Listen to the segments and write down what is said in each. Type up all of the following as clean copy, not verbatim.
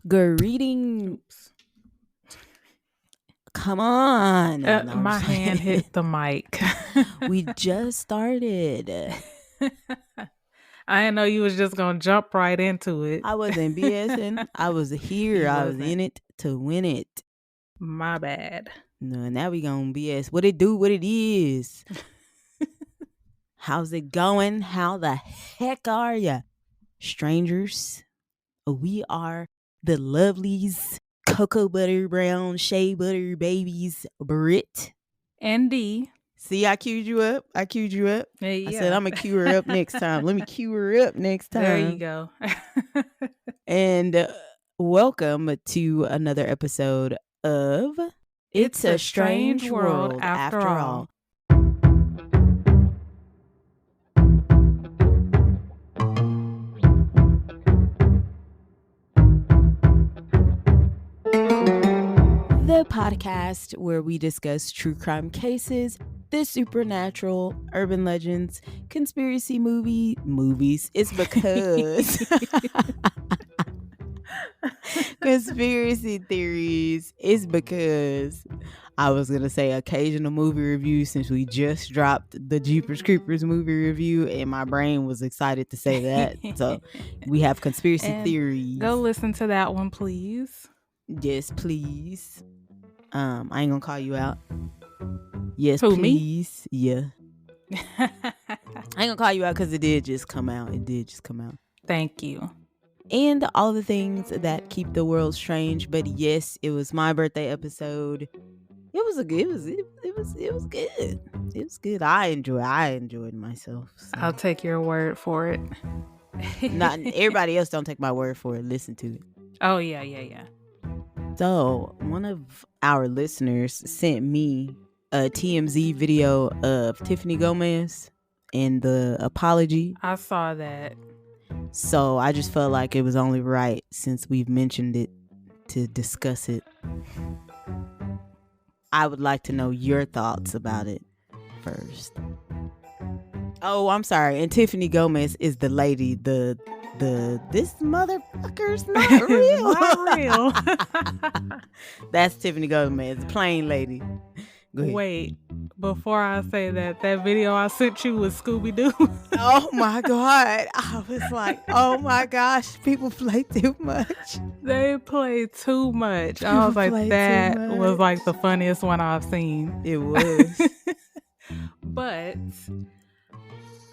Greeting. Oops. Come on. No, I'm My just hand playing. hit the mic. We just started. I didn't know you was just gonna jump right into it. I wasn't BSing. I was here. You I was wasn't. in it to win it. My bad. No, now we gonna BS. What it do, what it is. How's it going? How the heck are ya? Strangers, we are the lovelies, cocoa butter brown, shea butter babies, Brit. And D. See, I queued you up. Yeah. I said I'm going to cue her up next time. Let me cue her up next time. There you go. And welcome to another episode of It's a Strange World After All. The podcast where we discuss true crime cases, the supernatural, urban legends, conspiracy movies. It's because conspiracy theories. It's because I was going to say occasional movie review since we just dropped the Jeepers Creepers movie review and my brain was excited to say that. So we have conspiracy theories. Go listen to that one, please. Yes, please. I ain't gonna call you out. Yes, Who, please. Me? Yeah. I ain't gonna call you out because it did just come out. Thank you. And all the things that keep the world strange. But yes, it was my birthday episode. It was good. It was good. I enjoyed myself. So. I'll take your word for it. Not everybody else don't take my word for it. Listen to it. Oh yeah. So, one of our listeners sent me a TMZ video of Tiffany Gomez and the apology. I saw that. So, I just felt like it was only right, since we've mentioned it, to discuss it. I would like to know your thoughts about it first. Oh, I'm sorry. And Tiffany Gomez is the lady, this motherfucker's not real. Not real. That's Tiffany Gomez, the plain lady. Go ahead. Wait, before I say that video I sent you was Scooby-Doo. Oh my God. I was like, oh my gosh, people play too much. They play too much. I was like, that was like the funniest one I've seen. It was. But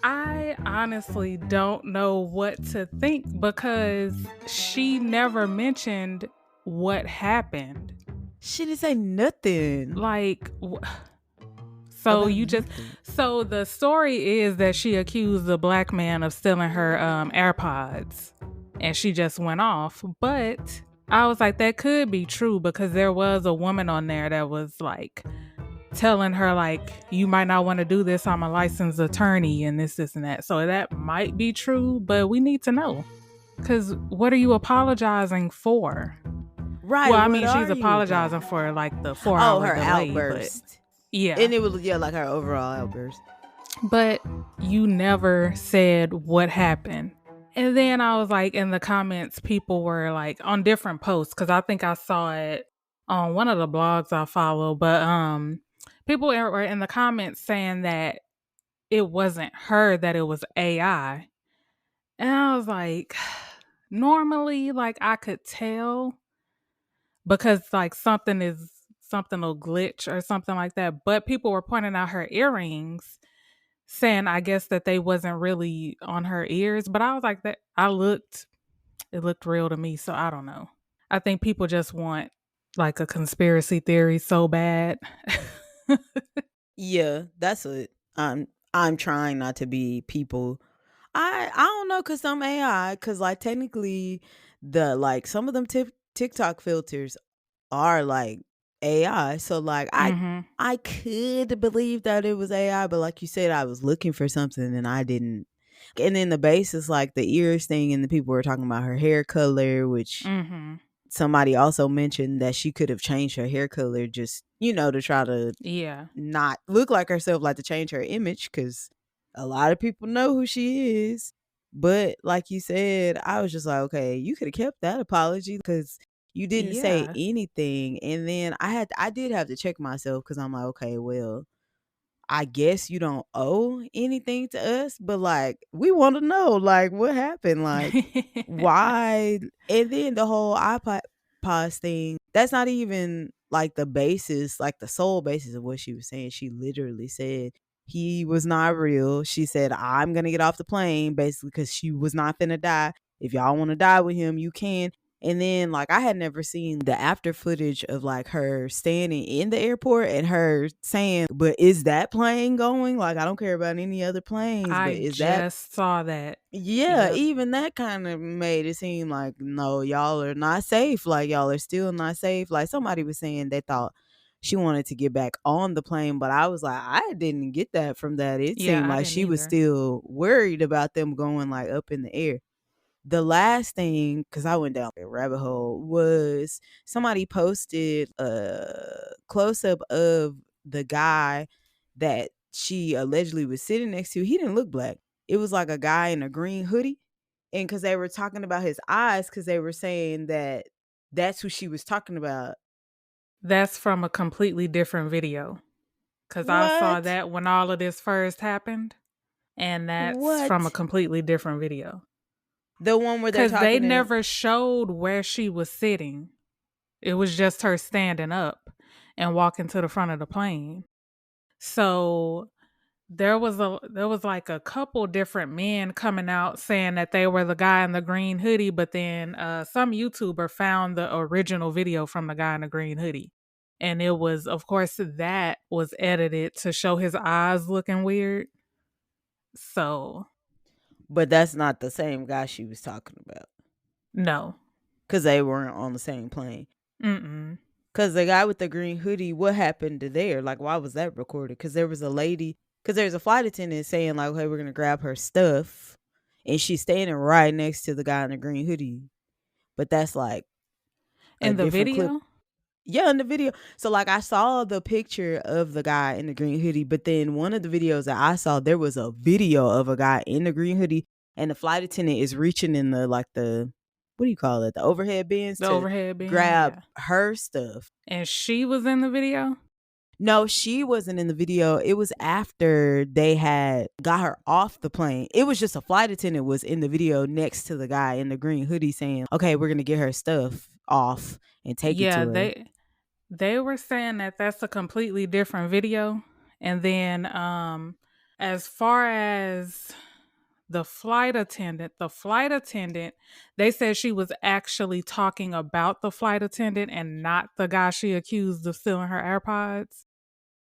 I honestly don't know what to think because she never mentioned what happened. She didn't say nothing. Like, so so the story is that she accused the black man of stealing her AirPods and she just went off. But I was like, that could be true because there was a woman on there that was like telling her like, you might not want to do this. I'm a licensed attorney and this and that. So that might be true, but we need to know. Because what are you apologizing for? Right. Well, I mean, she's apologizing for like the 4-hour her delay, outburst. But, yeah. And it was, like her overall outburst. But you never said what happened. And then I was like, in the comments, people were like on different posts, because I think I saw it on one of the blogs I follow, but people were in the comments saying that it wasn't her, that it was AI. And I was like, normally, like I could tell because like something will glitch or something like that. But people were pointing out her earrings, saying I guess that they wasn't really on her ears. But I was like, that it looked real to me. So I don't know. I think people just want like a conspiracy theory so bad. Yeah, that's what I'm trying not to be people. I don't know, cause some AI, cause like technically some of them TikTok filters are like AI. So like I could believe that it was AI, but like you said, I was looking for something and I didn't. And then the base is like the ears thing, and the people were talking about her hair color, which somebody also mentioned that she could have changed her hair color just, to try to not look like herself, like to change her image, because a lot of people know who she is. But like you said, I was just like, okay, you could have kept that apology, because You didn't say Yeah. anything. And then I did have to check myself because I'm like, okay, well, I guess you don't owe anything to us, but like we want to know like what happened, like why, and then the whole iPod pause thing, that's not even like the basis, like the sole basis of what she was saying. She literally said he was not real. She said, I'm gonna get off the plane, basically, because she was not finna die. If y'all want to die with him, you can. And then, like, I had never seen the after footage of like her standing in the airport and her saying, but is that plane going? Like, I don't care about any other planes, but I is that, just saw that. yeah, Yep. even that kind of made it seem like, no, y'all are not safe. Like, y'all are still not safe. Like, somebody was saying they thought she wanted to get back on the plane, but I was like, I didn't get that from that. It seemed Yeah, I like didn't she was either. still worried about them going like up in the air. The last thing, because I went down a rabbit hole, was somebody posted a close up of the guy that she allegedly was sitting next to. He didn't look black. It was like a guy in a green hoodie. And because they were talking about his eyes, because they were saying that that's who she was talking about. That's from a completely different video. Cause I saw What? that when all of this first happened. And that's from a What? completely different video. The one where they're Cause they talking in. never showed where she was sitting. It was just her standing up and walking to the front of the plane. So there was like a couple different men coming out saying that they were the guy in the green hoodie, but then some YouTuber found the original video from the guy in the green hoodie. And it was, of course, that was edited to show his eyes looking weird. So, But that's not the same guy she was talking about. no. Because they weren't on the same plane. Mm-mm. Because the guy with the green hoodie, what happened to there? Like, why was that recorded? Because there was a lady, because there's a flight attendant saying, like, hey, we're going to grab her stuff. And she's standing right next to the guy in the green hoodie. But that's like a In the different clip. video? Yeah, in the video. So, like, I saw the picture of the guy in the green hoodie. But then one of the videos that I saw, there was a video of a guy in the green hoodie. And the flight attendant is reaching in the, like, what do you call it? The overhead bins The to overhead bin? grab Yeah. her stuff. And she was in the video? No, she wasn't in the video. It was after they had got her off the plane. It was just a flight attendant was in the video next to the guy in the green hoodie saying, "Okay, we're going to get her stuff off and take it Yeah, to her." they were saying that that's a completely different video. And then as far as the flight attendant, they said she was actually talking about the flight attendant and not the guy she accused of stealing her AirPods.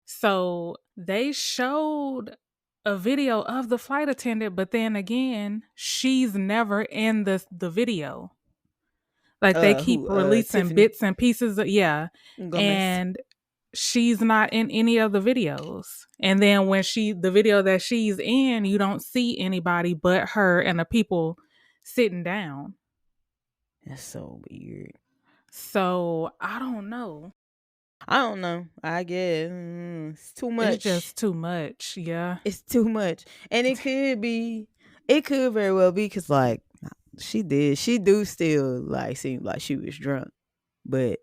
So they showed a video of the flight attendant, but then again, she's never in the video. Like they keep Who releasing Tiffany bits and pieces of, yeah, Gomez. and she's not in any of the videos. And then when the video that she's in, you don't see anybody but her and the people sitting down. That's so weird. So I don't know. I don't know. I guess it's too It's much. just too much. Yeah. It's too much. And it could very well be cuz like she do still like seem like she was drunk. But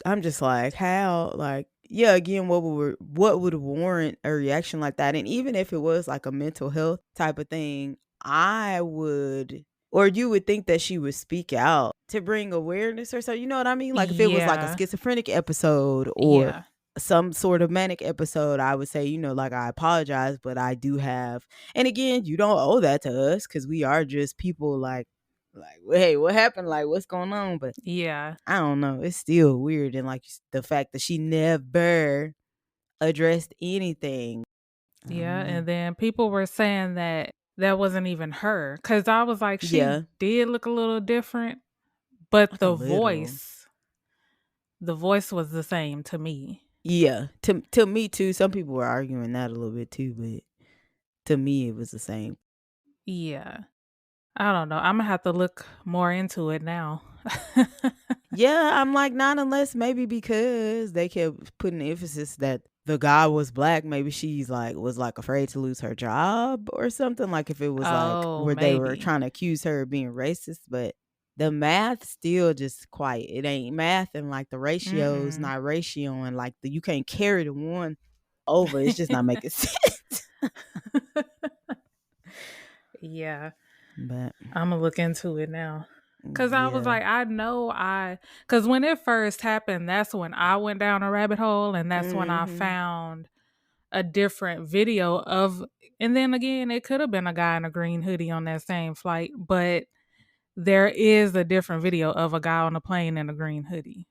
I'm just like, how, like, yeah, again, what would warrant a reaction like that? And even if it was like a mental health type of thing, I would, or you would think that she would speak out to bring awareness or so. You know what I mean? Like if it was like a Yeah. schizophrenic episode or Yeah. some sort of manic episode, I would say, like, I apologize, but I do have, and again, you don't owe that to us because we are just people like, hey, what happened? Like, what's going on? But Yeah. I don't know. It's still weird, and like the fact that she never addressed anything. I don't Yeah. know. And then people were saying that that wasn't even her. Cause I was like, she Yeah, did look a little different, but like a little. the voice was the same to me. Yeah, to me too. Some people were arguing that a little bit too, but to me it was the same. Yeah. I don't know. I'm gonna have to look more into it now. Yeah, I'm like, not unless maybe because they kept putting the emphasis that the guy was black. Maybe she's like was like afraid to lose her job or something. Like if it was like Oh, where they were maybe. trying to accuse her of being racist, but the math still just quiet. It ain't math, and like the ratios Mm-mm. not ratio, and like you can't carry the one over. It's just not making sense. Yeah, But I'm gonna look into it now. Cause I was yeah. like, cause when it first happened, that's when I went down a rabbit hole, and that's when I Hmm. found a different video of, and then again, it could have been a guy in a green hoodie on that same flight, but there is a different video of a guy on a plane in a green hoodie.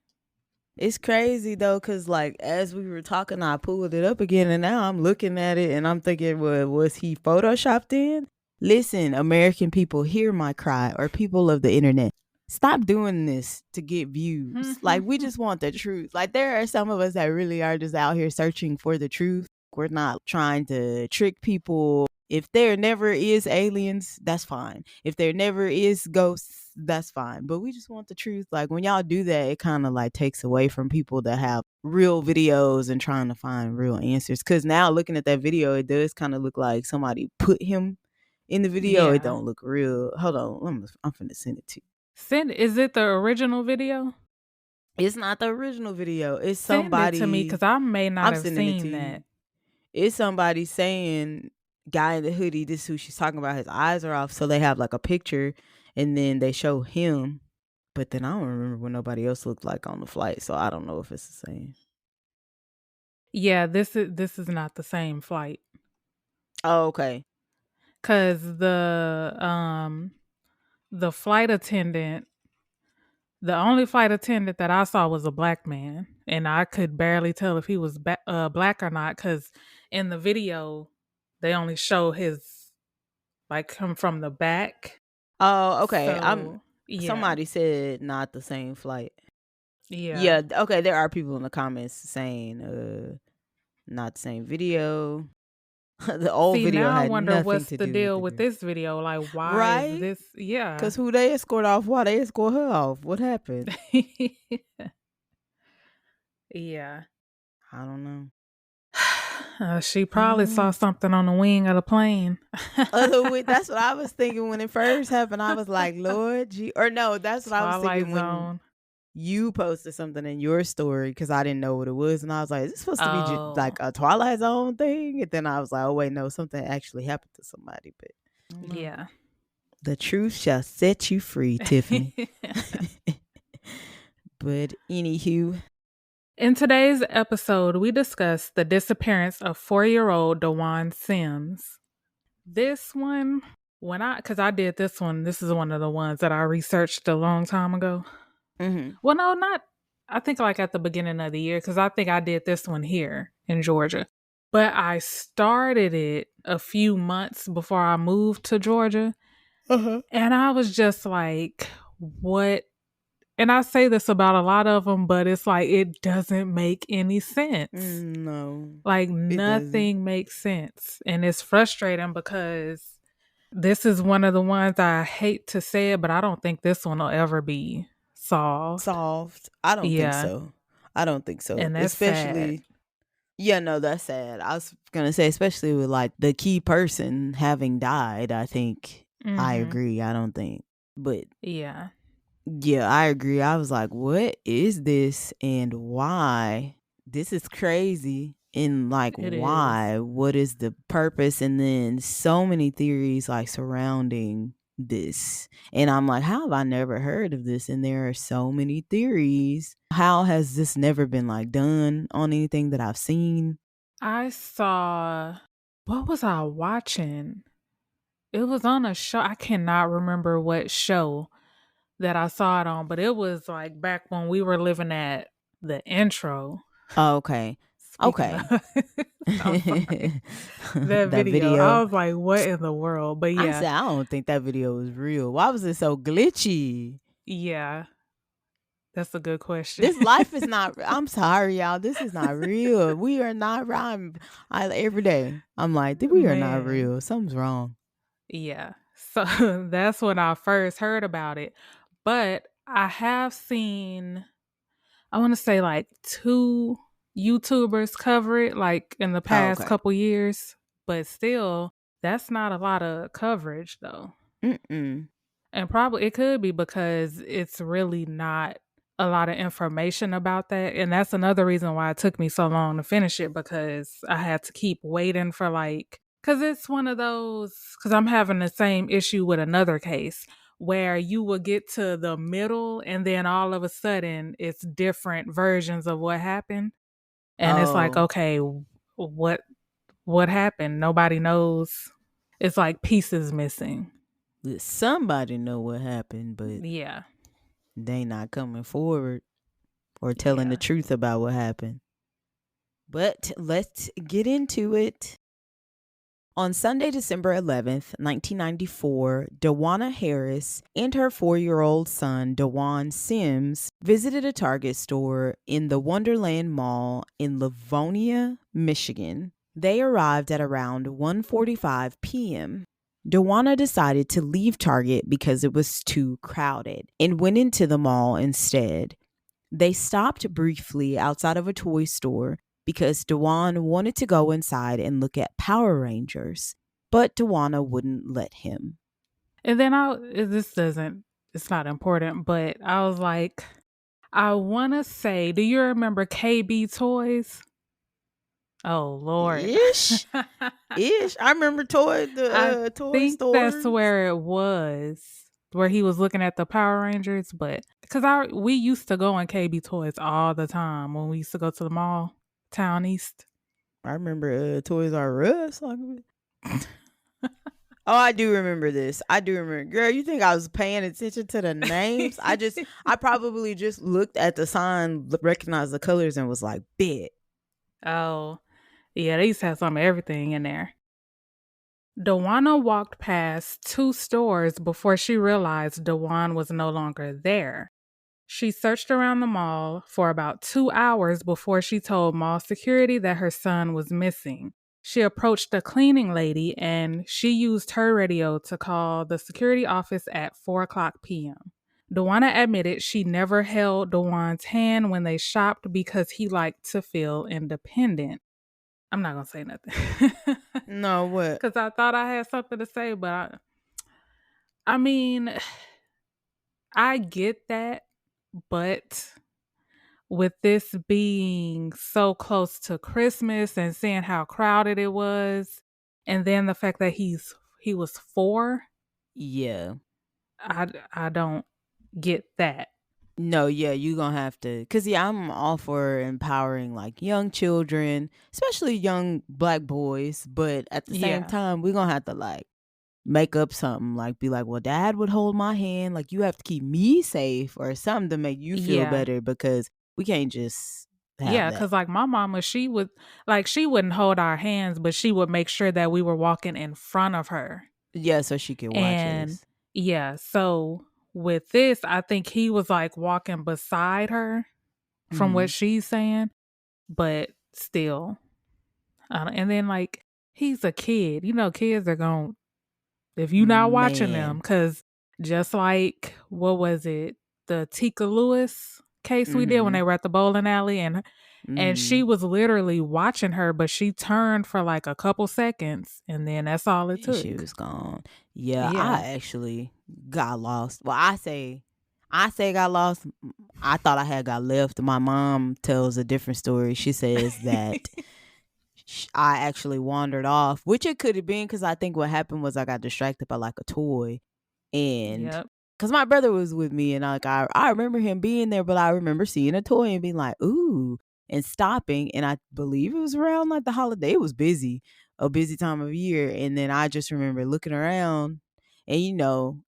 It's crazy though, cause like as we were talking, I pulled it up again, and now I'm looking at it, and I'm thinking, well, was he photoshopped in? Listen, American people, hear my cry, or people of the internet, stop doing this to get views. Like we just want the truth. Like there are some of us that really are just out here searching for the truth. We're not trying to trick people. If there never is aliens, that's fine. If there never is ghosts, that's fine. But we just want the truth. Like when y'all do that, it kind of like takes away from people that have real videos and trying to find real answers. Cause now looking at that video, it does kind of look like somebody put him in the video. It Yeah. don't look real. Hold on, I'm finna send it to you. Is it the original video? It's not the original video. It's Send it to me somebody. because I may not I'm have sending it to seen you. that. It's somebody saying, guy in the hoodie, this is who she's talking about, his eyes are off, so they have like a picture, and then they show him, but then I don't remember what nobody else looked like on the flight, so I don't know if it's the same. Yeah, this is not the same flight. Oh, okay. Cause the flight attendant, the only flight attendant that I saw was a black man, and I could barely tell if he was black or not. Cause in the video, they only show his, like, him from the back. Oh, okay. So yeah, Somebody said not the same flight. yeah. Yeah, okay, there are people in the comments saying not the same video. The old See, video now I had wonder nothing what's to the do with deal the with girl. this video. Like, why is Right? this? Yeah. Cuz who they escort off? Why they escort her off? What happened? Yeah. I don't know. She I probably don't saw know. something on the wing of the plane. That's what I was thinking when it first happened. I was like, Lord, or no, that's what I was Twilight thinking when Zone. you posted something in your story because I didn't know what it was, and I was like, is this supposed to be Oh, like a Twilight Zone thing? And then I was like, oh wait, no, something actually happened to somebody. But I don't know. yeah. The truth shall set you free, Tiffany. But anywho, In today's episode, we discuss the disappearance of 4-year-old Dewan Sims. This one, because I did this one, this is one of the ones that I researched a long time ago. mm-hmm. Well, no, not. I think like at the beginning of the year because I think I did this one here in Georgia. But I started it a few months before I moved to Georgia. Uh-huh. And I was just like, what? And I say this about a lot of them, but it's like, it doesn't make any sense. No, Like, it doesn't. nothing makes sense. And it's frustrating because this is one of the ones I hate to say it, but I don't think this one will ever be solved. Solved. I don't think Yeah. so. I don't think so. And that's sad. Especially, yeah, no, that's sad. I was gonna say, especially with like the key person having died. I think I Mhm. agree. I don't think, but Yeah, yeah, I agree. I was like, what is this and why? This is crazy. And like, it is. why? What is the purpose? And then so many theories like surrounding this. And I'm like, how have I never heard of this? And there are so many theories. How has this never been like done on anything that I've seen? I saw, what was I watching? It was on a show. I cannot remember what show that I saw it on, but it was like back when we were living at the intro. Oh, okay. Speaking Okay. of, I'm sorry, that That video, I video. was like, what in the world? But I yeah, said, I don't think that video was real. Why was it so glitchy? yeah, that's a good question. This life is not. I'm sorry, y'all. This is not real. We are not. Every day. I'm like, we are not Man, real. Something's wrong. yeah. So that's when I first heard about it. But I have seen, I want to say like 2 YouTubers cover it like in the Oh, past okay. couple years, but still that's not a lot of coverage though. Mm-mm. And probably it could be because it's really not a lot of information about that. And that's another reason why it took me so long to finish it, because I had to keep waiting for like, because it's one of those, because I'm having the same issue with another case where you will get to the middle and then all of a sudden it's different versions of what happened. And it's like, Oh, okay, what what happened? Nobody knows. It's like pieces missing. somebody know what happened, but Yeah. they not coming forward or telling the Yeah. truth about what happened. But let's get into it. On Sunday, December 11th, 1994, Dawana Harris and her 4-year-old son, Dawan Sims, visited a Target store in the Wonderland Mall in Livonia, Michigan. They arrived at around 1:45 p.m. Dawana decided to leave Target because it was too crowded and went into the mall instead. They stopped briefly outside of a toy store because Dewan wanted to go inside and look at Power Rangers, but Dewana wouldn't let him. And then this doesn't, it's not important, but I was like, I want to say, do you remember KB Toys? Oh, Lord. Ish, ish. I remember I toy think that's stores. where it was, where he was looking at the Power Rangers. But because we used to go in KB Toys all the time when we used to go to the mall, Town East. I remember Toys R Us. Oh, I do remember this. I do remember. Girl, you think I was paying attention to the names? I probably just looked at the sign, recognized the colors, and was like, "Bet." Oh, yeah, they used to have some of everything in there. Dawana walked past 2 stores before she realized Dawan was no longer there. She searched around the mall for about 2 hours before she told mall security that her son was missing. She approached the cleaning lady and she used her radio to call the security office at 4 o'clock p.m. Dawana admitted she never held Dawan's hand when they shopped because he liked to feel independent. I'm not going to say nothing. No, what? Because I thought I had something to say, but I mean, I get that, but with this being so close to Christmas and seeing how crowded it was, and then the fact that he was 4, Yeah. I don't get that. No, yeah, you gonna have to, cause yeah, I'm all for empowering like young children, especially young black boys. But at the same Yeah. time, we gonna have to like make up something, like be like, well, dad would hold my hand, like you have to keep me safe or something to make you feel Yeah. better because we can't just have Yeah, that. cuz like my mama, she wouldn't hold our hands, but she would make sure that we were walking in front of her. Yeah, so she can watch And us. yeah, so with this, I think he was like walking beside her from Hmm. what she's saying, but still. And then like he's a kid. You know, kids are going to, if you not watching them, Man. cuz just like what was it? The Tika Lewis case we did when Hmm. they were at the bowling alley, and she Hmm. was literally watching her, but she turned for like a couple seconds and then that's all it She took. was gone. Yeah, Yeah. I actually got lost. Well, I say got lost. I thought I had got left. My mom tells a different story. She says that I actually wandered off, which it could have been because I think what happened was I got distracted by like a toy, and Yep. because my brother was with me, and I remember him being there, but I remember seeing a toy and being like, ooh, and stopping. And I believe it was around like the holiday. It was busy, a busy time of year. And then I just remember looking around, and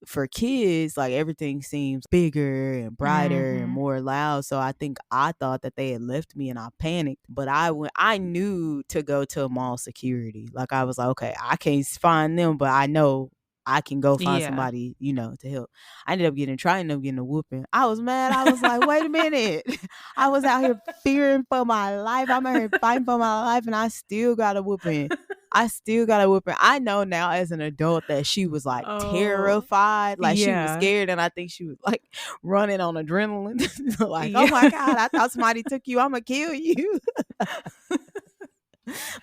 for kids, like everything seems bigger and brighter and Mhm. more loud. So I think I thought that they had left me and I panicked. But I knew to go to mall security. Like I was like, okay, I can't find them, but I know I can go find Yeah. somebody, to help. I ended up trying to get a whooping. I was mad. I was like, wait a minute. I was out here fearing for my life. I'm out here fighting for my life and I still got a whooping. I still got a whooping. I know now as an adult that she was like Oh, terrified, like she was yeah. scared, and I think she was like running on adrenaline, like, oh Yeah. my God, I thought somebody took you, I'm gonna kill you.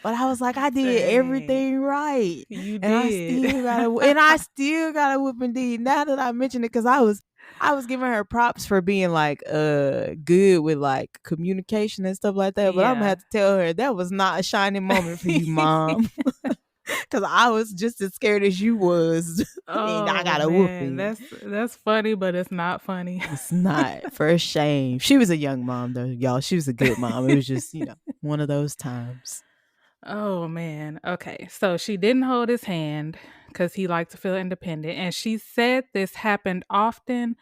But I was like, I did Dang. everything right. You And did. I still got a whooping D now that I mentioned it, because I was giving her props for being like good with like communication and stuff like that. But I'm gonna Yeah. have to tell her that was not a shining moment for you, mom. Cause I was just as scared as you was. And I Oh got a man, whooping. that's funny, but it's not funny. It's not, for shame. She was a young mom though, y'all. She was a good mom. It was just, one of those times. Oh man. Okay. So she didn't hold his hand because he liked to feel independent. And she said this happened often,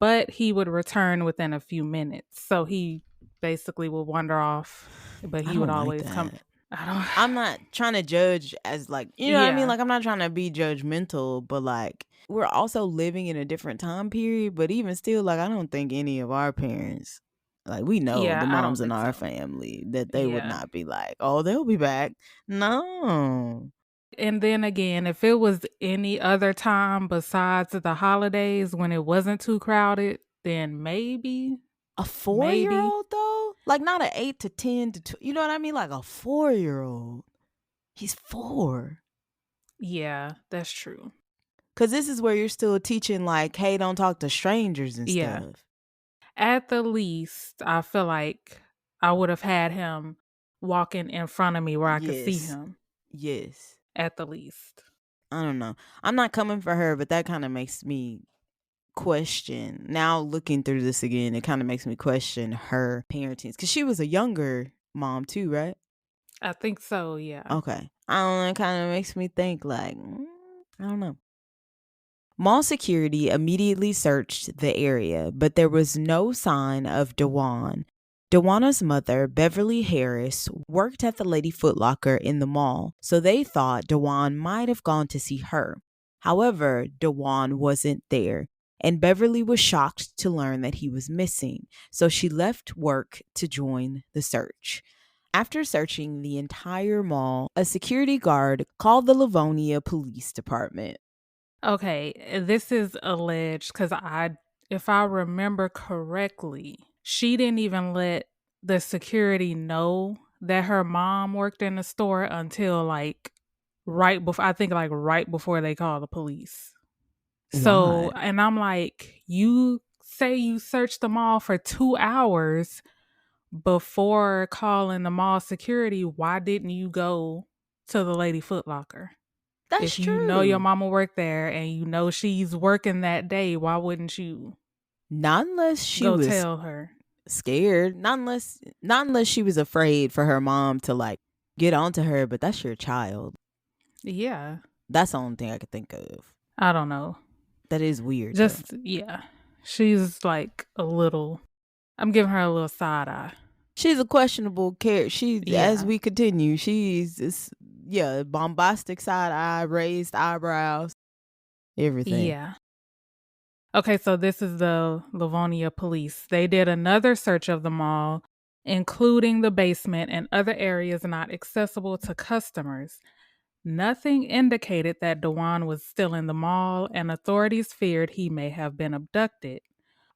but he would return within a few minutes. So he basically would wander off, but I he would don't like always come. that. I don't, I'm not trying to judge as like, you know what I mean? yeah. Like, I'm not trying to be judgmental, but like, we're also living in a different time period. But even still, like, I don't think any of our parents, like, we know the Yeah. I don't moms in think our so. family, that they would Yeah. not be like, oh, they'll be back. No. And then again, if it was any other time besides the holidays when it wasn't too crowded, then maybe, A 4 year maybe. old, though? Like, not an 8 to 10 to 2, you know what I mean? Like, a 4 year old. He's 4. Yeah, that's true. Because this is where you're still teaching, like, hey, don't talk to strangers and Yeah. stuff. At the least, I feel like I would have had him walking in front of me where I could see Yes. him Yes. at the least. I don't know. I'm not coming for her, but that kind of makes me question. Now looking through this again, it kind of makes me question her parenting, because she was a younger mom too, right? I think so, yeah. Okay. I don't know. It kind of makes me think like, I don't know. Mall security immediately searched the area, but there was no sign of Dewan. Dewana's mother, Beverly Harris, worked at the Lady Foot Locker in the mall, so they thought Dewan might have gone to see her. However, Dewan wasn't there, and Beverly was shocked to learn that he was missing, so she left work to join the search. After searching the entire mall, a security guard called the Livonia Police Department. Okay, this is alleged because if I remember correctly, she didn't even let the security know that her mom worked in the store until like right before, I think like right before they called the police. So, Why? and I'm like, you say you searched the mall for 2 hours before calling the mall security. Why didn't you go to the Lady Foot Locker? That's If you know your true. mama worked there and you know she's working that day, why wouldn't you Not unless she go was tell her? scared. Not unless she was afraid for her mom to like get onto her, but that's your child. Yeah. That's the only thing I could think of. I don't know. That is weird though. Just, yeah. She's like I'm giving her a little side eye. She's a questionable character. She, as Yeah. we continue, she's just, yeah, bombastic side eye, raised eyebrows, everything. Yeah. Okay, so this is the Livonia police. They did another search of the mall, including the basement and other areas not accessible to customers. Nothing indicated that Dewan was still in the mall, and authorities feared he may have been abducted.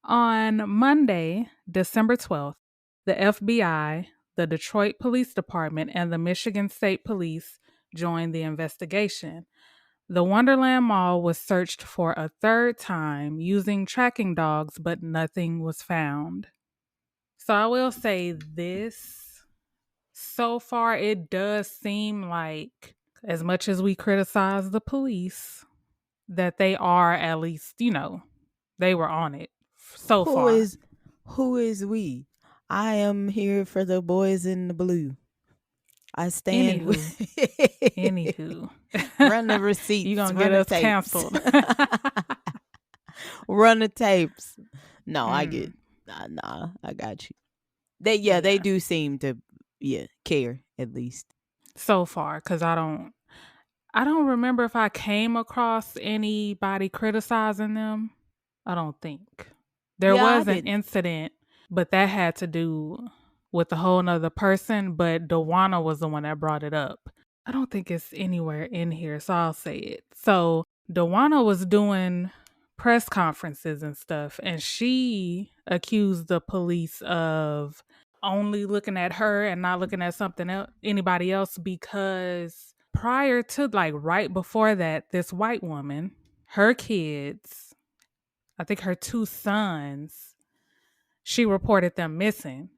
On Monday, December 12th, the FBI, the Detroit Police Department, and the Michigan State Police joined the investigation. The Wonderland Mall was searched for a third time using tracking dogs, but nothing was found. So I will say this, so far, it does seem like, as much as we criticize the police, that they are at least, they were on it so Who far. is who is we? I am here for the boys in the blue. I stand with Anywho, anywho, run the you receipts, gonna get run the us tapes. canceled. Run the tapes. No, I get, Mm, nah, I got you. They yeah, do seem to, care at least. so far, because I don't remember if I came across anybody criticizing them. I don't think. There Yeah, I was an didn't. incident, but that had to do with a whole nother person, but Dewana was the one that brought it up. I don't think it's anywhere in here, so I'll say it. So Dewana was doing press conferences and stuff, and she accused the police of only looking at her and not looking at something else, anybody else, because prior to, like, right before that, this white woman, her kids, I think her two sons, she reported them missing.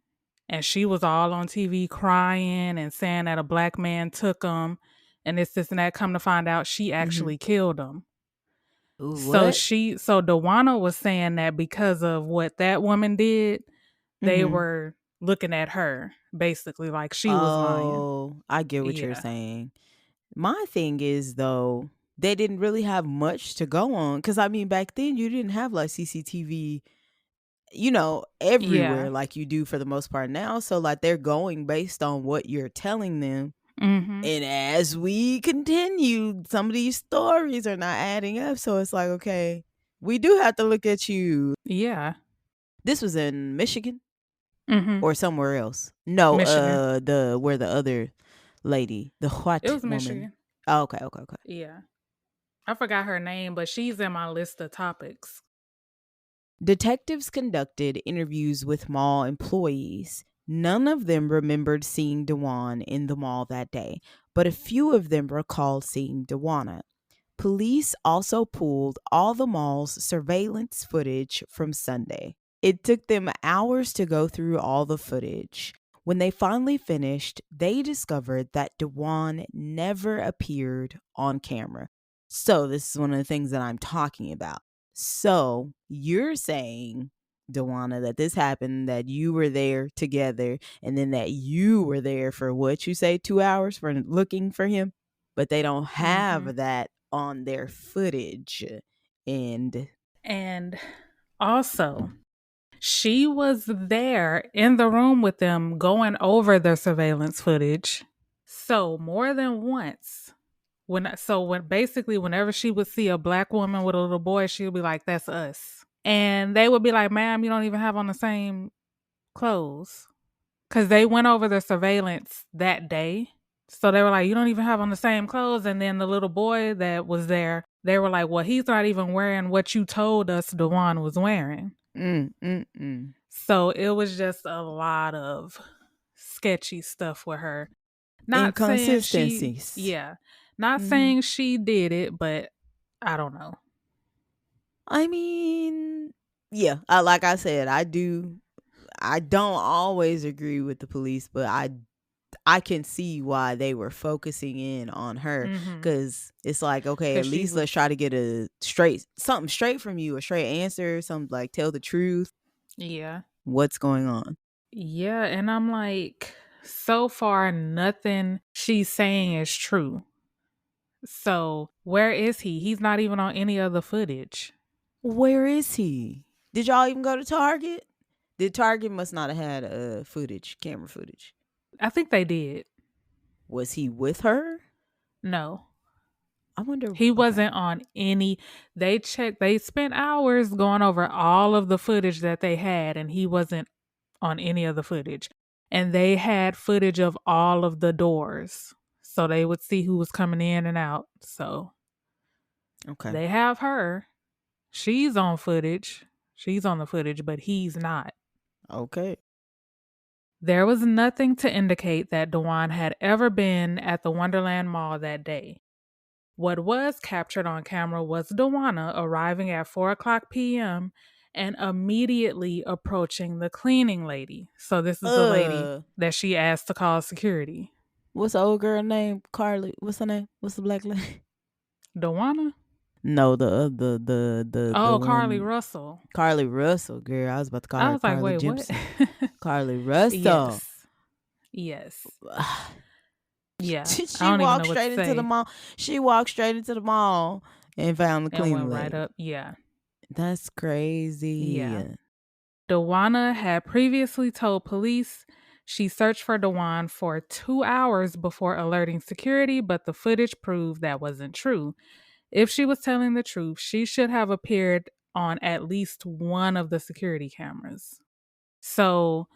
And she was all on TV crying and saying that a black man took them and this and that. Come to find out, she Mhm. actually killed them. Ooh, So what? so Dewana was saying that because of what that woman did, they Mhm. were looking at her basically like she was lying. Oh, I get what you're Yeah. saying. My thing is though, they didn't really have much to go on cuz I mean back then you didn't have like CCTV, Yeah. everywhere like you do for the most part now. So like they're going based on what you're telling them. Mhm. And as we continue, some of these stories are not adding up. So it's like, okay, we do have to look at you. Yeah. This was in Michigan Mhm. or somewhere else. No, Michigan. the where the other lady, the It white was woman. Michigan. Oh, okay, okay, okay. Yeah. I forgot her name, but she's in my list of topics. Detectives conducted interviews with mall employees. None of them remembered seeing Dewan in the mall that day, but a few of them recalled seeing Dewana. Police also pulled all the mall's surveillance footage from Sunday. It took them hours to go through all the footage. When they finally finished, they discovered that Dewan never appeared on camera. So, this is one of the things that I'm talking about. So, you're saying, Dewana, that this happened, that you were there together, and then that you were there for what you say, 2 hours for looking for him? But they don't Mhm. have that on their footage. And And also, she was there in the room with them going over the surveillance footage. So more than once, when basically whenever she would see a black woman with a little boy, she would be like, "That's us," and they would be like, "Ma'am, you don't even have on the same clothes," because they went over the surveillance that day. So they were like, "You don't even have on the same clothes," and then the little boy that was there, they were like, "Well, he's not even wearing what you told us Dewan was wearing." mm, mm, mm. So it was just a lot of sketchy stuff with her. Not saying she, Inconsistencies. yeah, not Hmm. saying she did it, but I don't know. I mean, yeah, like I said, I don't always agree with the police, but I can see why they were focusing in on her Mm-hmm. because it's like, okay, Cause at she least was, let's try to get a straight something straight from you, a straight answer, something like tell the truth. yeah, What's going on? yeah, and I'm like, so far nothing she's saying is true. So where is he? He's not even on any of the footage. Where is he? Did y'all even go to Target? The Target must not have had footage, camera footage. I think they did. Was he with her? No, I wonder. he Okay, wasn't on any. They checked. They spent hours going over all of the footage that they had, and he wasn't on any of the footage. And they had footage of all of the doors. So they would see who was coming in and out. So okay, they have her. She's on footage. She's on the footage, but he's not. okay. There was nothing to indicate that Dewan had ever been at the Wonderland Mall that day. What was captured on camera was Dewana arriving at 4 o'clock p.m. and immediately approaching the cleaning lady. So, this is the lady Uh, that she asked to call security. what's the old girl name? Carly. What's her name? What's the black lady? Dewana? No, the Oh, Carly one. Russell. Carly Russell, girl. I was about to call I her was like, Carly wait, what? Jepsen. Carly Russell. Yes. Yes. Yeah. I She don't even know walked what to straight into the say. mall. She walked straight into the mall and found the And cleaning went right lady. up. Yeah. That's Yeah. crazy. Dewana had previously told police she searched for Dewan for 2 hours before alerting security, but the footage proved that wasn't true. If she was telling the truth, she should have appeared on at least one of the security cameras. So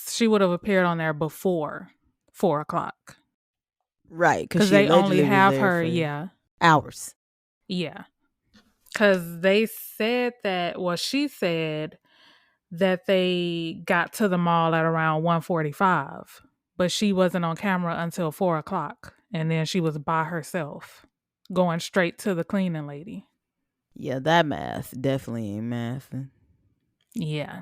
she would have appeared on there before 4 o'clock. Right, because Because she they only allegedly was have there her, for yeah. hours. Yeah. Because they said that, well, she said that they got to the mall at around 1:45, but she wasn't on camera until 4 o'clock. And then she was by herself going straight to the cleaning lady. Yeah, that math definitely ain't math. Yeah.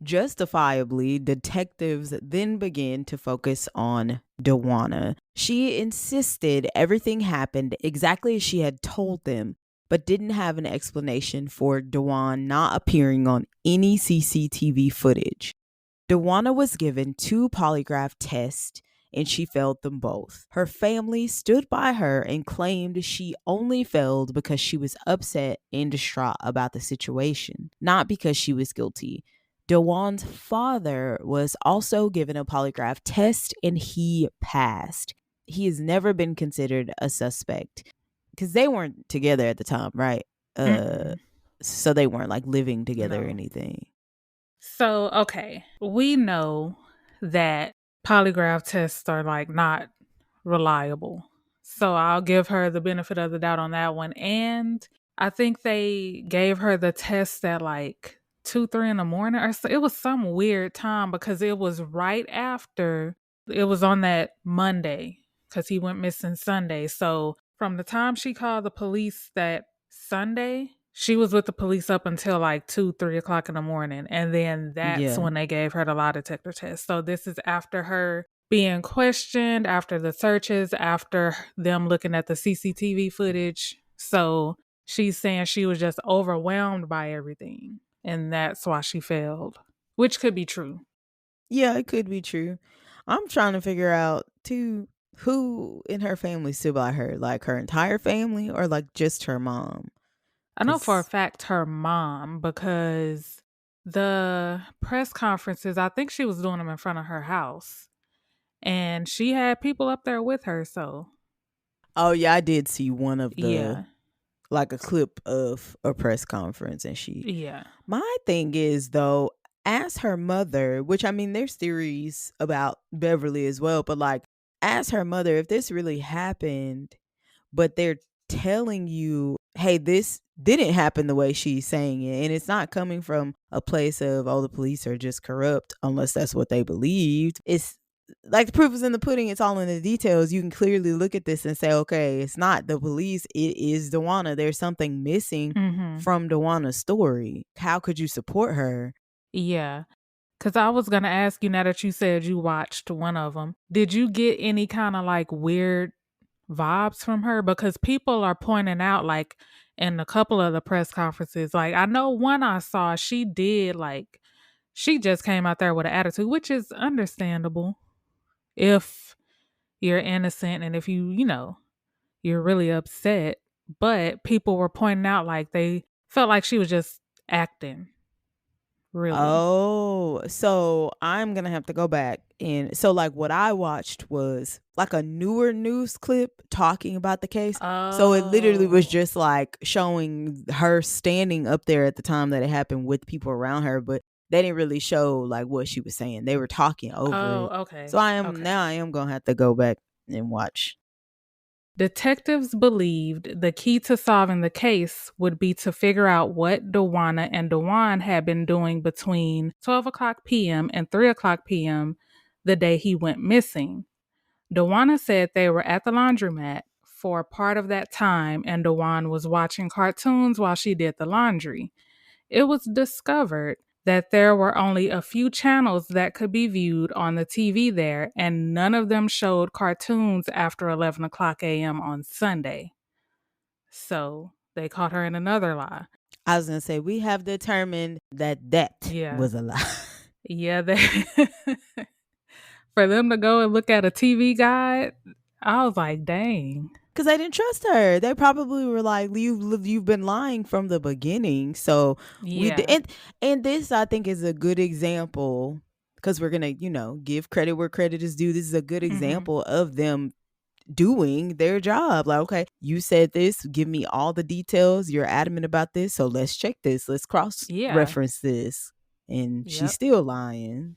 Justifiably, detectives then began to focus on Dewana. She insisted everything happened exactly as she had told them, but didn't have an explanation for Dewan not appearing on any CCTV footage. Dewana was given 2 polygraph tests and she failed them both. Her family stood by her and claimed she only failed because she was upset and distraught about the situation, not because she was guilty. Dewan's father was also given a polygraph test and he passed. He has never been considered a suspect because they weren't together at the time, right? Uh, Mm-mm. so they weren't like living together or No. anything. So, okay, we know that polygraph tests are like not reliable. So I'll give her the benefit of the doubt on that one. And I think they gave her the test at like 2, 3 in the morning, or so. It was some weird time because it was right after, it was on that Monday because he went missing Sunday. So from the time she called the police that Sunday, she was with the police up until like 2, 3 o'clock in the morning. And then that's Yeah. when they gave her the lie detector test. So this is after her being questioned, after the searches, after them looking at the CCTV footage. So she's saying she was just overwhelmed by everything. And that's why she failed, which could be true. Yeah, it could be true. I'm trying to figure out too who in her family stood by her, like her entire family or like just her mom. I know for a Cause fact her mom, because the press conferences, I think she was doing them in front of her house. And she had people up there with her. So, oh yeah, I did see one of the yeah. like a clip of a press conference and she Yeah. my thing is though, as her mother, which I mean there's theories about Beverly as well, but like as her mother, if this really happened, but they're telling you, hey, this didn't happen the way she's saying it. And it's not coming from a place of, oh, the police are just corrupt, unless that's what they believed. It's like the proof is in the pudding, it's all in the details. You can clearly look at this and say, okay, it's not the police, it is Dewana. There's something missing Mm-hmm. from Dewana's story. How could you support her? Yeah. Because I was going to ask you, now that you said you watched one of them, did you get any kind of like weird vibes from her? Because people are pointing out, like in a couple of the press conferences, like I know one I saw, she did like, she just came out there with an attitude, which is understandable if you're innocent and if you're really upset. But people were pointing out like they felt like she was just acting, really. Oh, so I'm gonna have to go back and so like what I watched was like a newer news clip talking about the case. So it literally was Oh. just like showing her standing up there at the time that it happened with people around her, but they didn't really show like what she was saying. They were talking over Oh, it. So okay. Okay. I am gonna have to go back and watch. Detectives believed the key to solving the case would be to figure out what Dewana and Dewan had been doing between 12 o'clock p.m. and 3 o'clock p.m. the day he went missing. Dewana said they were at the laundromat for part of that time, and Dewan was watching cartoons while she did the laundry. It was discovered that there were only a few channels that could be viewed on the TV there, and none of them showed cartoons after 11 o'clock a.m. on Sunday. So they caught her in another lie. I was gonna say we have determined that that Yeah. was a lie. Yeah, they for them to go and look at a TV guide, I was like, dang. Because they didn't trust her. They probably were like, you've been lying from the beginning. So we did, Yeah. and this I think is a good example because we're gonna give credit where credit is due. This is a good Mhm. example of them doing their job. Like, okay, you said this. Give me all the details. You're adamant about this, so let's check this. Let's cross Yeah. reference this. And she's Yep. still lying.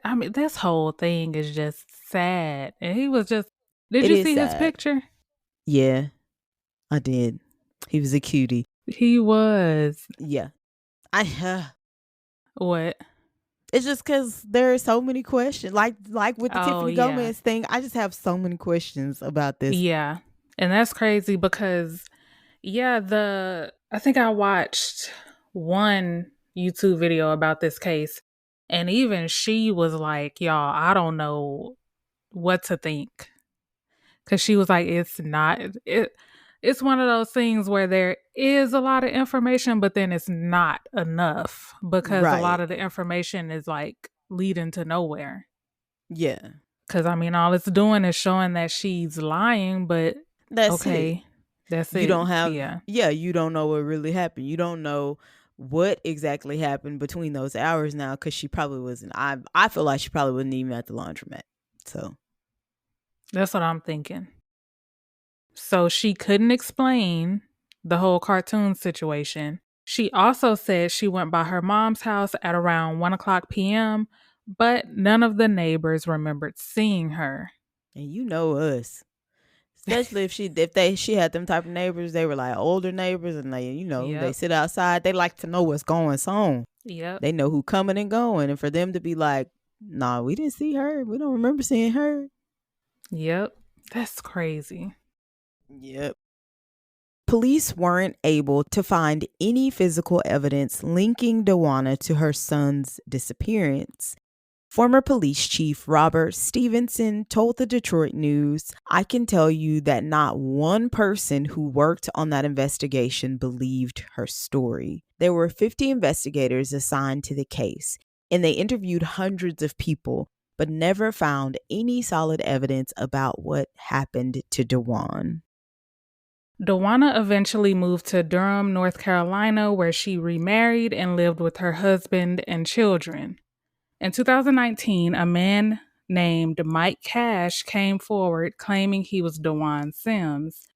I mean, this whole thing is just sad. And he was just, did It you is see his sad. picture? Yeah, I did. He was a cutie. He was. Yeah. I What? It's just because there are so many questions. Like with the Oh, Tiffany yeah. Gomez thing, I just have so many questions about this. Yeah. And that's crazy because, yeah, I think I watched one YouTube video about this case, and even she was like, y'all, I don't know what to think. Cause she was like, it's one of those things where there is a lot of information, but then it's not enough because a lot Right. of the information is like leading to nowhere. Yeah. Cause I mean, all it's doing is showing that she's lying, but That's it. okay, that's You it. don't have, Yeah. yeah, you don't know what really happened. You don't know what exactly happened between those hours now because she probably wasn't. I feel like she probably wasn't even at the laundromat. So, That's what I'm thinking. So she couldn't explain the whole cartoon situation. She also said she went by her mom's house at around 1 o'clock p.m., but none of the neighbors remembered seeing her. and you know us. Especially if she had them type of neighbors, they were like older neighbors and they Yep. sit outside. They like to know what's going on. Yep. They know who coming and going. And for them to be like, nah, we didn't see her. We don't remember seeing her. Yep. That's crazy. Yep. Police weren't able to find any physical evidence linking Dewana to her son's disappearance. Former police chief Robert Stevenson told the Detroit News, I can tell you that not one person who worked on that investigation believed her story. There were 50 investigators assigned to the case, and they interviewed hundreds of people, but never found any solid evidence about what happened to Dewan. Dewana eventually moved to Durham, North Carolina, where she remarried and lived with her husband and children. In 2019, a man named Mike Cash came forward claiming he was Dewan Sims.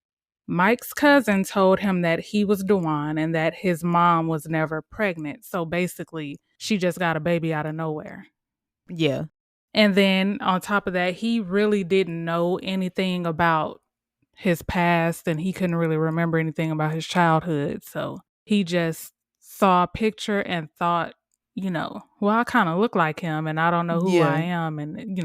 Mike's cousin told him that he was Dewan and that his mom was never pregnant. So basically, she just got a baby out of nowhere. Yeah. And then on top of that, he really didn't know anything about his past and he couldn't really remember anything about his childhood. So he just saw a picture and thought, well, I kind of look like him and I don't know who I Yeah. am. And.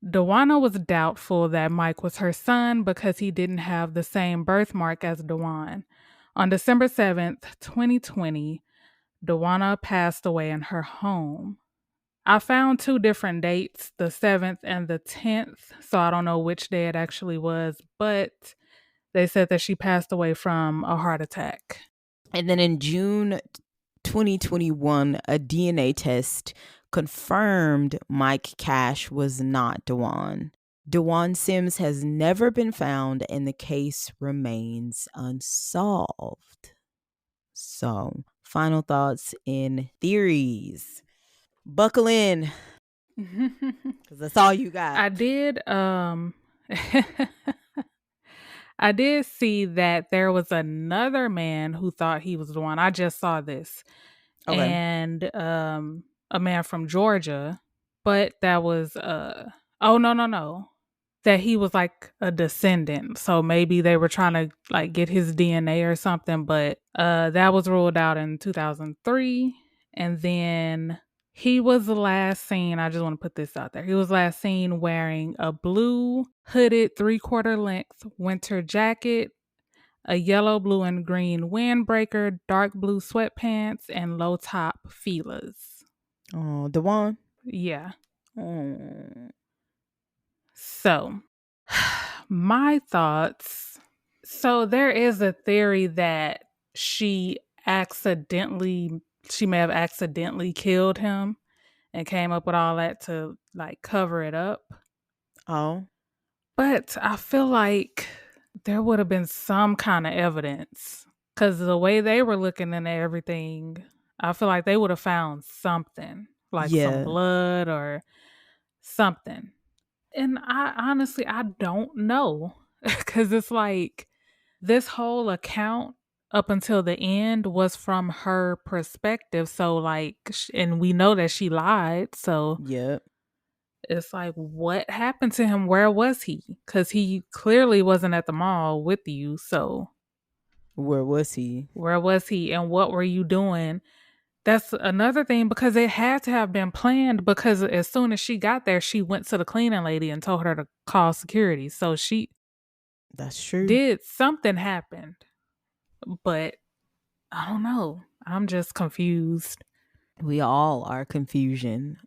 Dewana was doubtful that Mike was her son because he didn't have the same birthmark as Dewan. On December 7th, 2020, Dewana passed away in her home. I found two different dates, the 7th and the 10th, so I don't know which day it actually was, but they said that she passed away from a heart attack. And then in June 2021, a DNA test confirmed Mike Cash was not Dewan. Dewan Sims has never been found and the case remains unsolved. So, final thoughts and theories. Buckle in, because that's all you got. I did I did see that there was another man who thought he was the one. I just saw this. Okay. And a man from Georgia, but that was oh no. That he was like a descendant. So maybe they were trying to like get his DNA or something, but that was ruled out in 2003. And then he was last seen, I just want to put this out there. He was last seen wearing a blue hooded 3/4 length winter jacket, a yellow, blue, and green windbreaker, dark blue sweatpants, and low top feelers. Oh, Dewan. Yeah. Oh. So, my thoughts. So, there is a theory that she may have accidentally killed him and came up with all that to like cover it up. Oh. But I feel like there would have been some kind of evidence because the way they were looking into everything, I feel like they would have found something like some Yeah. blood or something. And I don't know because it's like this whole account up until the end was from her perspective. So, like, and we know that she lied. So, Yep. it's like, what happened to him? Where was he? Because he clearly wasn't at the mall with you. So, Where was he? where was he? And what were you doing That's another thing because it had to have been planned because as soon as she got there, she went to the cleaning lady and told her to call security. So she That's true. did something happened, but I don't know. I'm just confused. We all are confusion.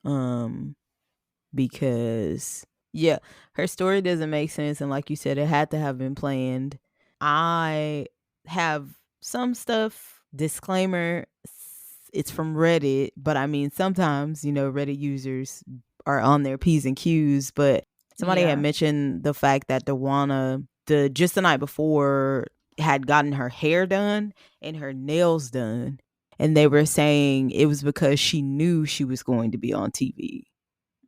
Because yeah, her story doesn't make sense, and like you said, it had to have been planned. I have some stuff, disclaimer, it's from Reddit, but I mean sometimes, Reddit users are on their P's and Q's, but somebody had Yeah. mentioned the fact that Dewana, the night before, had gotten her hair done and her nails done, and they were saying it was because she knew she was going to be on TV.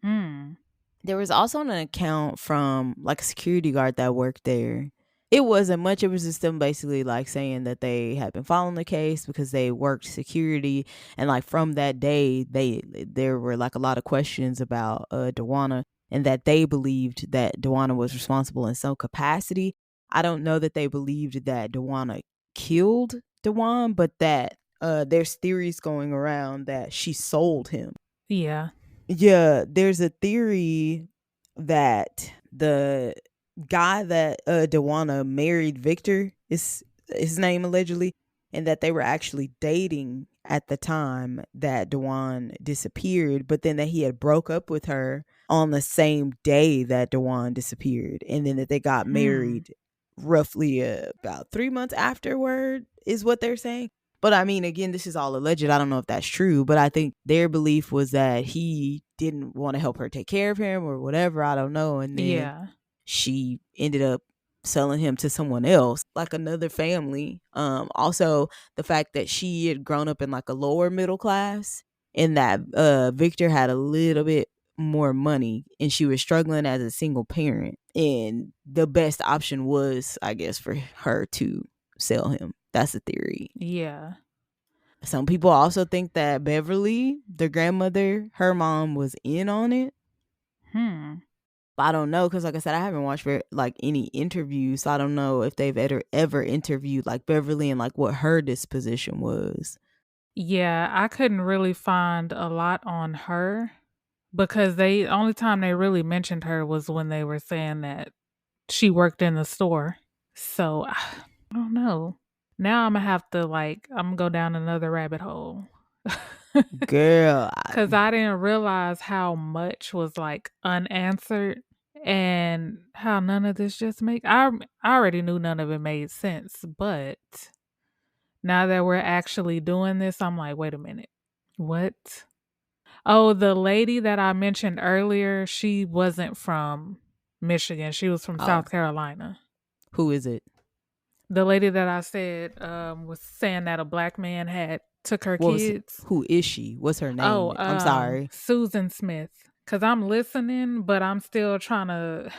Mm. There was also an account from like a security guard that worked there. It wasn't much. It was just them basically like saying that they had been following the case because they worked security, and like from that day, there were like a lot of questions about Dewana, and that they believed that Dewana was responsible in some capacity. I don't know that they believed that Dewana killed Dewan, but that there's theories going around that she sold him. Yeah. Yeah, there's a theory that the guy that Dewana married, Victor is his name allegedly, and that they were actually dating at the time that Dewan disappeared, but then that he had broke up with her on the same day that Dewan disappeared, and then that they got Hmm. married roughly about 3 months afterward, is what they're saying. But I mean, again, this is all alleged. I don't know if that's true, but I think their belief was that he didn't want to help her take care of him or whatever. I don't know. And then Yeah. she ended up selling him to someone else, like another family. Also, the fact that she had grown up in like a lower middle class, and that Victor had a little bit more money, and she was struggling as a single parent, and the best option was, I guess, for her to sell him. That's the theory. Yeah. Some people also think that Beverly, the grandmother, her mom was in on it. Hmm. I don't know, because like I said, I haven't watched like any interviews, so I don't know if they've ever interviewed like Beverly and like what her disposition was. Yeah, I couldn't really find a lot on her because they only time they really mentioned her was when they were saying that she worked in the store. So I don't know. Now I'm gonna have to I'm gonna go down another rabbit hole. Girl, Cause I didn't realize how much was unanswered and how none of this just I already knew none of it made sense, but now that we're actually doing this, I'm like, wait a minute. What? Oh, the lady that I mentioned earlier, she wasn't from Michigan. She was from oh, South Carolina. who is it? The lady that I said was saying that a black man had took her kids. Who is she? What's her Oh, name? I'm sorry. Susan Smith. Cause I'm listening, but I'm still trying to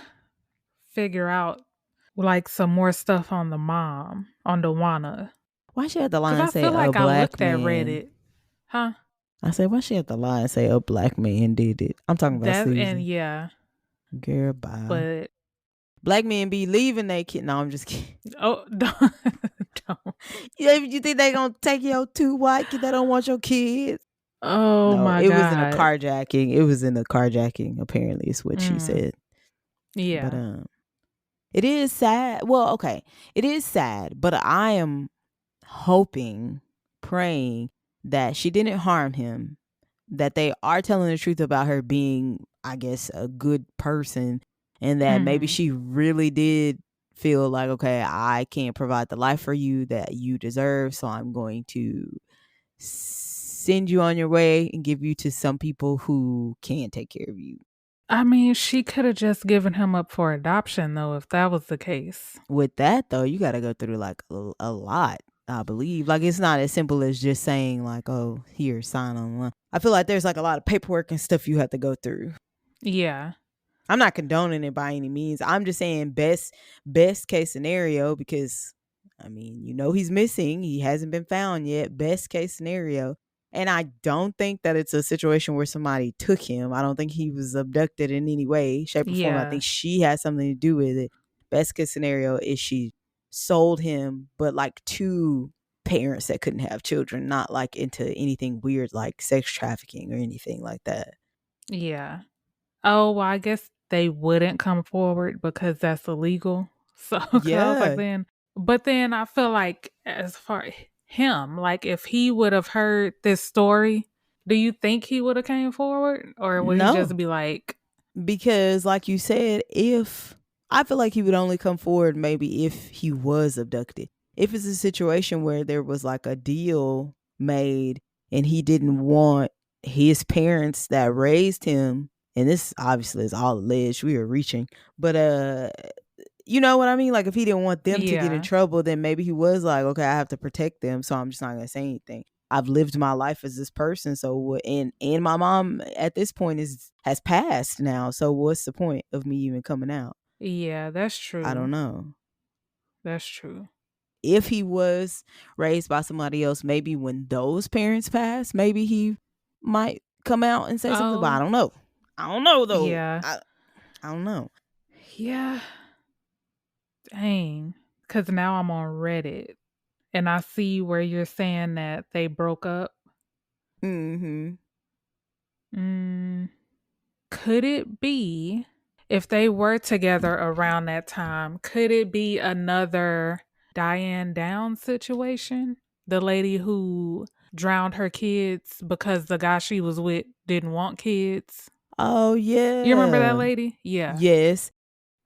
figure out some more stuff on the mom, on Dewana. Why she had the Cause line I say feel a like I black looked at man? Reddit. Huh? I said, why she had the line say a black man did it? I'm talking about That and Susan. yeah, Girl, bye. but Black men be leaving they kid. No, I'm just kidding. oh don't, don't. You think they gonna take your two white kids that don't want your kids? Oh No, my it was in a god. carjacking. It was in a carjacking. Apparently, is what she Mm, said. But yeah. it is sad. Well, okay, it is sad. But I am hoping, praying that she didn't harm him. That they are telling the truth about her being, I guess, a good person, and that maybe Hmm. she really did feel like, okay, I can't provide the life for you that you deserve, so I'm going to send you on your way and give you to some people who can take care of you. I mean, she could have just given him up for adoption though, if that was the case. With that though, you got to go through like a lot. I believe like it's not as simple as just saying like, oh, here, sign on. I feel like there's like a lot of paperwork and stuff you have to go through. Yeah. I'm not condoning it by any means. I'm just saying best case scenario, because I mean, he's missing. He hasn't been found yet. Best case scenario. And I don't think that it's a situation where somebody took him. I don't think he was abducted in any way, shape, or form. I Yeah. think she had something to do with it. Best case scenario is she sold him, but like to parents that couldn't have children, not like into anything weird like sex trafficking or anything like that. Yeah. Oh, well, I guess they wouldn't come forward because that's illegal. So, because I was like, Yeah. then I feel like as far him, like if he would have heard this story, do you think he would have came forward, or would he just No. be like, Because like you said, if I feel like he would only come forward maybe if he was abducted. If it's a situation where there was like a deal made and he didn't want his parents that raised him, and this obviously is all alleged, we are reaching, but you know what I mean? Like if he didn't want them to get in yeah, trouble, then maybe he was like, okay, I have to protect them, so I'm just not gonna say anything. I've lived my life as this person, so and my mom at this point has passed now. So what's the point of me even coming out? yeah, that's I true. don't know. That's true. If he was raised by somebody else, maybe when those parents pass, maybe he might come out and say something, but I Oh, don't know. I don't know though. yeah, I don't know. yeah, dang. Because now I'm on Reddit and I see where you're saying that they broke up. Mhm. Mm, could it be if they were together around that time? Could it be another Diane Downs situation? The lady who drowned her kids because the guy she was with didn't want kids. Oh You remember that yeah. lady? Yeah. Yes.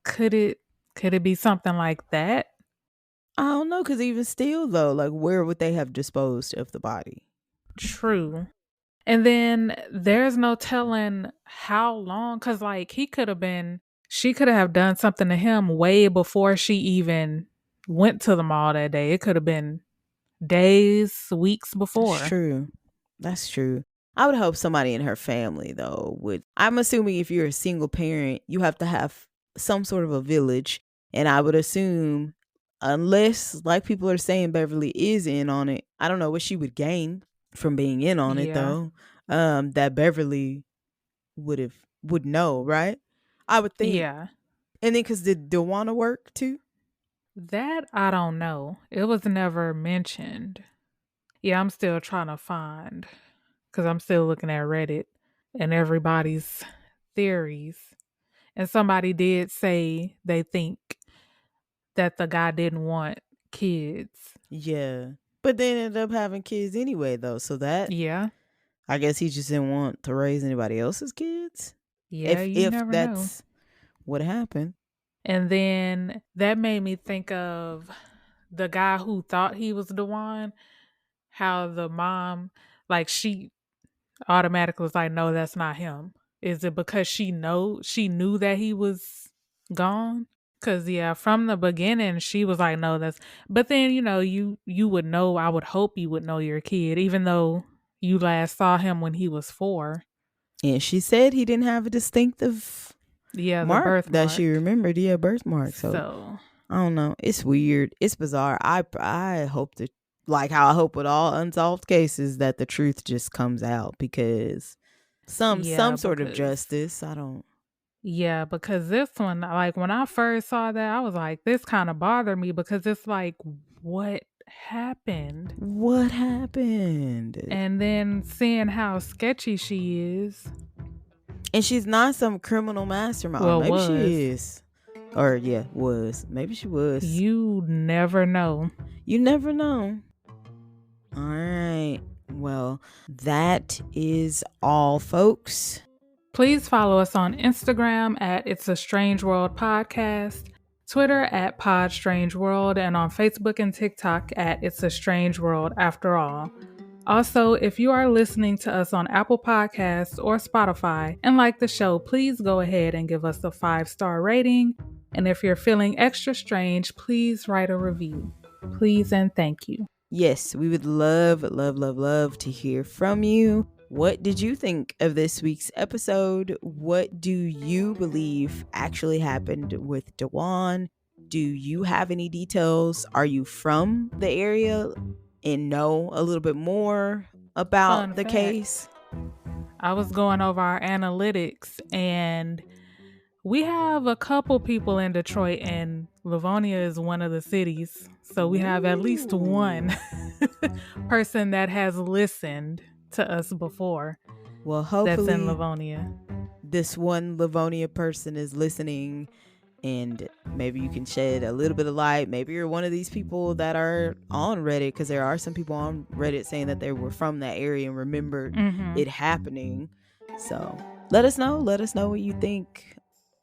Could it could it be something like that? I don't know, cause even still though, like where would they have disposed of the body? True. And then there's no telling how long, cause like he could have been, she could have done something to him way before she even went to the mall that day. It could have been days, weeks That's before. true. That's true. I would hope somebody in her family though would. I'm assuming if you're a single parent, you have to have some sort of a village, and I would assume unless like people are saying Beverly is in on it, I don't know what she would gain from being in on it Yeah. though. That Beverly would know, right? I would think. Yeah. And then cuz did Dewana work too? That I don't know. It was never mentioned. Yeah, I'm still trying to find, because I'm still looking at Reddit and everybody's theories. And somebody did say they think that the guy didn't want kids. Yeah. But they ended up having kids anyway though. So that Yeah. I guess he just didn't want to raise anybody else's kids. Yeah, you If never know. that's what happened. And then that made me think of the guy who thought he was the one, how the mom, like she automatically was like, no, that's not him. Is it because she knew that he was gone? Cause yeah, from the beginning she was like, no, that's, but then you would know, I would hope you would know your kid, even though you last saw him when he was 4. And she said he didn't have a distinctive Yeah, the mark that she birthmark. remembered. Yeah, birthmark. So So I don't know. It's weird. It's bizarre. I hope that like how I hope with all unsolved cases that the truth just comes out because some yeah, sort of because justice. I don't. yeah, because this one, like when I first saw that, I was like, this kind of bothered me because it's like, what happened? What happened? And then seeing how sketchy she is, And she's not some criminal mastermind. Or well, maybe was, she is. Or yeah, was. Maybe she was. you never know. You never know. All right. Well, that is all, folks. Please follow us on Instagram at It's a Strange World Podcast, Twitter at Pod Strange World, and on Facebook and TikTok at It's a Strange World After All. Also, if you are listening to us on Apple Podcasts or Spotify and like the show, please go ahead and give us a 5-star rating. And if you're feeling extra strange, please write a review. Please and thank you. Yes, we would love, love, love, love to hear from you. What did you think of this week's episode? What do you believe actually happened with Dewan? Do you have any details? Are you from the area and know a little bit more Fun about the fact, case? I was going over our analytics and We have a couple people in Detroit, and Livonia is one of the cities. So we have at least one person that has listened to us before Well, that's in hopefully Livonia. this one Livonia person is listening, and maybe you can shed a little bit of light. Maybe you're one of these people that are on Reddit, because there are some people on Reddit saying that they were from that area and remembered it happening. So let us know. Let us know what you think.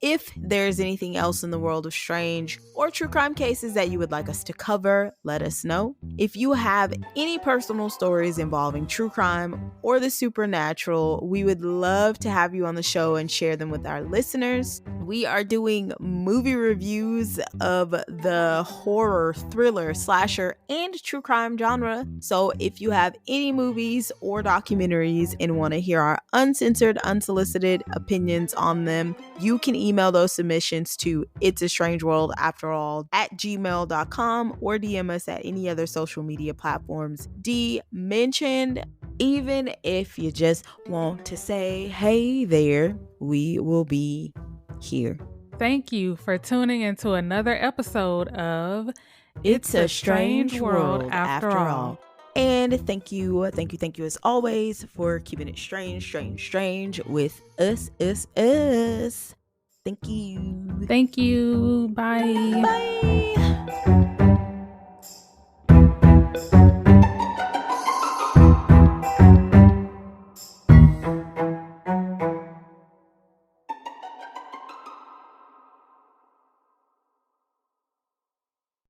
If there's anything else in the world of strange or true crime cases that you would like us to cover, let us know. If you have any personal stories involving true crime or the supernatural, we would love to have you on the show and share them with our listeners. We are doing movie reviews of the horror, thriller, slasher, and true crime genre. So if you have any movies or documentaries and want to hear our uncensored, unsolicited opinions on them, you can email those submissions to itsastrangeworldafterall@gmail.com or DM us at any other social media platforms D mentioned. Even if you just want to say, hey there, we will be here. Thank you for tuning into another episode of It's a Strange World After All. And thank you as always for keeping it strange with us. Thank you. Thank you. Bye. Bye.